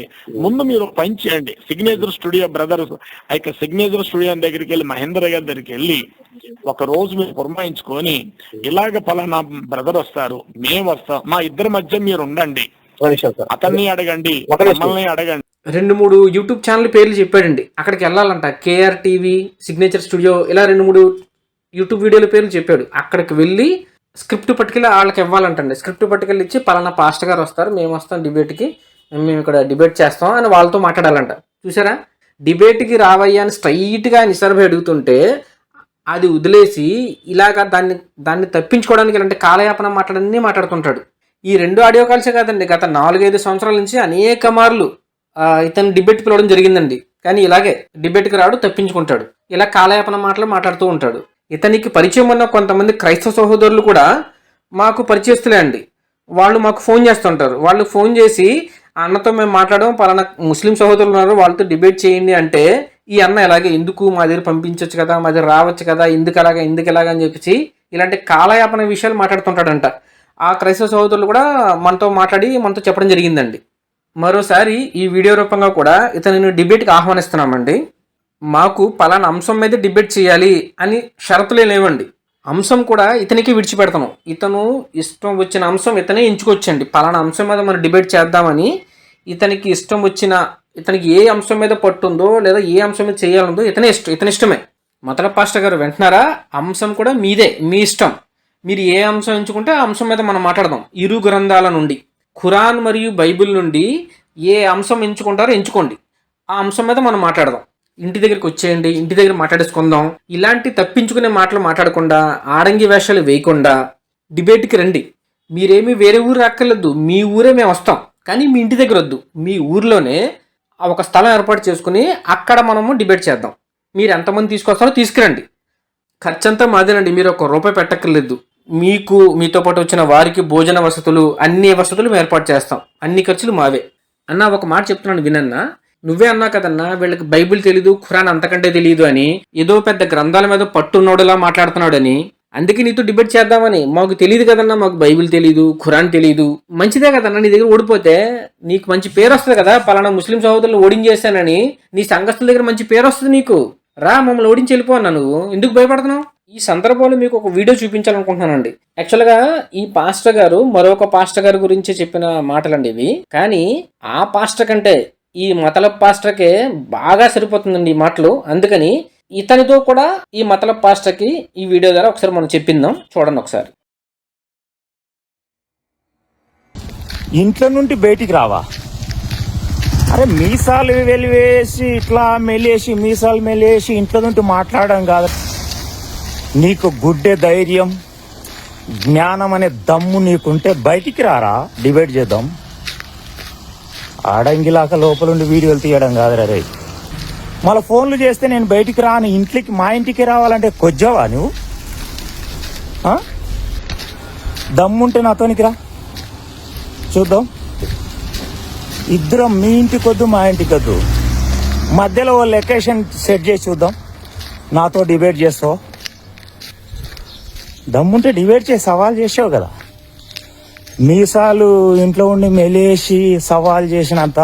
ముందు మీరు పని చేయండి. సిగ్నేచర్ స్టూడియో బ్రదర్స్ అయితే సిగ్నేచర్ స్టూడియో దగ్గరికి వెళ్ళి, మహేంద్ర గారి దగ్గరికి వెళ్ళి ఒక రోజు మీరు పురమాయించుకొని, ఇలాగ పలానా బ్రదర్ వస్తారు, మేము వస్తాం, మా ఇద్దరి మధ్య మీరు ఉండండి, అతన్ని అడగండి, మమ్మల్ని అడగండి. 2-3 యూట్యూబ్ ఛానల్ పేర్లు చెప్పాడండి. అక్కడికి వెళ్ళాలంట, KR టీవీ, సిగ్నేచర్ స్టూడియో, ఇలా 2-3 యూట్యూబ్ వీడియోల పేర్లు చెప్పాడు. అక్కడికి వెళ్ళి స్క్రిప్ట్ పట్టుకెళ్ళి వాళ్ళకి ఇవ్వాలంటండి. స్క్రిప్ట్ పట్టుకెళ్ళి ఇచ్చి, పలానా పాస్టర్ గారు వస్తారు, మేము వస్తాం డిబేట్కి, మేము ఇక్కడ డిబేట్ చేస్తాం అని వాళ్ళతో మాట్లాడాలంట. చూసారా, డిబేట్కి రావయ్యా అని స్ట్రైట్గా నిసర్భ అడుగుతుంటే అది వదిలేసి ఇలాగా దాన్ని తప్పించుకోవడానికి ఇలాంటి కాలయాపన మాట్లాడన్నీ మాట్లాడుతుంటాడు. ఈ 2 ఆడియో కాల్సే కాదండి, గత 4-5 సంవత్సరాల నుంచి అనేక మార్లు ఇతను డిబేట్ పిలవడం జరిగిందండి. కానీ ఇలాగే డిబేట్కి రాడు, తప్పించుకుంటాడు, ఇలా కాలయాపన మాటలు మాట్లాడుతూ ఉంటాడు. ఇతనికి పరిచయం ఉన్న కొంతమంది క్రైస్తవ సహోదరులు కూడా మాకు పరిచయస్తులే అండి. వాళ్ళు మాకు ఫోన్ చేస్తుంటారు. వాళ్ళు ఫోన్ చేసి, అన్నతో మేము మాట్లాడడం, పలానా ముస్లిం సహోదరులు ఉన్నారు, వాళ్ళతో డిబేట్ చేయండి అంటే ఈ అన్న ఇలాగే ఎందుకు మా దగ్గర పంపించవచ్చు కదా, మా దగ్గర రావచ్చు కదా, ఎందుకు ఎలాగా అని చెప్పేసి ఇలాంటి కాలయాపన విషయాలు మాట్లాడుతుంటాడంట. ఆ క్రైస్తవ సహోదరులు కూడా మనతో చెప్పడం జరిగిందండి. మరోసారి ఈ వీడియో రూపంగా కూడా ఇతను డిబేట్కి ఆహ్వానిస్తున్నామండి. మాకు పలానా అంశం మీద డిబేట్ చేయాలి అని షరతులే లేవండి. అంశం కూడా ఇతనికి విడిచిపెడతాను. ఇతను ఇష్టం వచ్చిన అంశం ఇతనే ఎంచుకోవచ్చండి. పలానా అంశం మీద మనం డిబేట్ చేద్దామని ఇతనికి ఇష్టం వచ్చిన, ఇతనికి ఏ అంశం మీద పట్టుందో లేదా ఏ అంశం మీద చేయాలందో ఇతని ఇష్టమే. మతలబ్ పాస్టర్ గారు వింటున్నారా? అంశం కూడా మీదే, మీ ఇష్టం. మీరు ఏ అంశం ఎంచుకుంటే ఆ అంశం మీద మనం మాట్లాడదాం. ఇరు గ్రంథాల నుండి, ఖురాన్ మరియు బైబిల్ నుండి ఏ అంశం ఎంచుకుంటారో ఎంచుకోండి. ఆ అంశం మీద మనం మాట్లాడదాం. ఇంటి దగ్గరికి వచ్చేయండి, ఇంటి దగ్గర మాట్లాడేసుకుందాం. ఇలాంటి తప్పించుకునే మాటలు మాట్లాడకుండా, ఆడంగి వేషాలు వేయకుండా డిబేట్కి రండి. మీరేమీ వేరే ఊరు రాక్కర్లేదు, మీ ఊరే మేము వస్తాం. కానీ మీ ఇంటి దగ్గర వద్దు, మీ ఊర్లోనే ఒక స్థలం ఏర్పాటు చేసుకుని అక్కడ మనము డిబేట్ చేద్దాం. మీరు ఎంతమంది తీసుకొస్తారో తీసుకురండి. ఖర్చంతా మాదేనండి, మీరు ₹1 పెట్టక్కర్లేదు. మీతో పాటు వచ్చిన వారికి భోజన వసతులు, అన్ని వసతులు మేము ఏర్పాటు చేస్తాం. అన్ని ఖర్చులు మావే. అన్న ఒక మాట చెప్తున్నాను వినన్నా. నువ్వే అన్నా కదన్నా వీళ్ళకి బైబిల్ తెలీదు, ఖురాన్ అంతకంటే తెలియదు అని, ఏదో పెద్ద గ్రంథాల మీద పట్టున్నోడులా మాట్లాడుతున్నాడని. అందుకే నీతో డిబేట్ చేద్దామని. మాకు తెలియదు కదన్నా, మాకు బైబిల్ తెలీదు, ఖురాన్ తెలీదు. మంచిదే కదన్నా, నీ దగ్గర ఓడిపోతే నీకు మంచి పేరు వస్తుంది కదా. పలానా ముస్లిం సహోదరులు ఓడించేశానని నీ సంఘస్థుల దగ్గర మంచి పేరు వస్తుంది నీకు. రా, మమ్మల్ని ఓడించి వెళ్ళిపోన్నా. నువ్వు ఎందుకు భయపడుతున్నావు? ఈ సందర్భంలో మీకు ఒక వీడియో చూపించాలనుకుంటున్నానండి. యాక్చువల్గా ఈ పాస్టర్ గారు మరొక పాస్టర్ గారి గురించి చెప్పిన మాటలండి ఇవి. కానీ ఆ పాస్టర్ కంటే ఈ మతలబ్ పాస్టర్కే బాగా సరిపోతుందండి ఈ మాటలు. అందుకని ఇతనితో కూడా ఈ మతలబ్ పాస్టర్కి ఈ వీడియో ద్వారా ఒకసారి మనం చెప్పిందాం. చూడండి ఒకసారి. ఇంట్లో నుండి బయటికి రావా? అరే మీసాలు వెలివేసి ఇట్లా మెలేసి, మీసాలు మెలేసి ఇంట్లో నుండి మాట్లాడడం కాదు. నీకు గుడ్డే ధైర్యం, జ్ఞానం అనే దమ్ము నీకుంటే బయటికి రారా, డిబేట్ చేద్దాం. ఆడంగిలాక లోపలుండి వీడియోలు తీయడం కాదురా రే. మళ్ళీ ఫోన్లు చేస్తే నేను బయటికి రాను, ఇంట్లోకి మా ఇంటికి రావాలంటే కొజ్జావా నువ్వు? దమ్ముంటే నాతోనికి రా, చూద్దాం. ఇద్దరం మీ ఇంటికి వద్దు, మా ఇంటికి వద్దు, మధ్యలో ఓ లొకేషన్ సెట్ చేసి చూద్దాం. నాతో డిబేట్ చేస్తావు? దమ్ముంటే డిబేట్ చేసి సవాల్ చేసావు కదా. మీసాలు ఇంట్లో ఉండి మెలేసి సవాల్ చేసినంత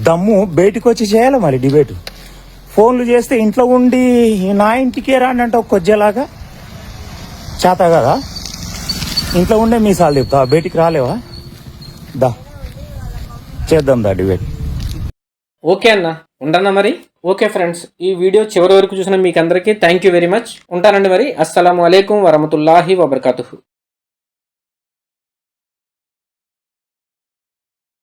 దమ్ము బయటకు వచ్చి చేయాలి మరి డిబేట్. ఫోన్లు చేస్తే ఇంట్లో ఉండి నా ఇంటికే రాండి కొజ్జేలాగా చేత కదా. ఇంట్లో ఉండే మీసాలు చెప్తావా, బయటికి రాలేవా? దా చేద్దాం దా డిబేట్. ఓకే అన్న, ఉండన్నా మరి. ఓకే ఫ్రెండ్స్, ఈ వీడియో చివరి వరకు చూసిన మీకు అందరికీ థ్యాంక్ యూ వెరీ మచ్. ఉంటానండి మరి. అస్సలాము అలైకుం వరహమతుల్లాహి వబర్కాతుహు.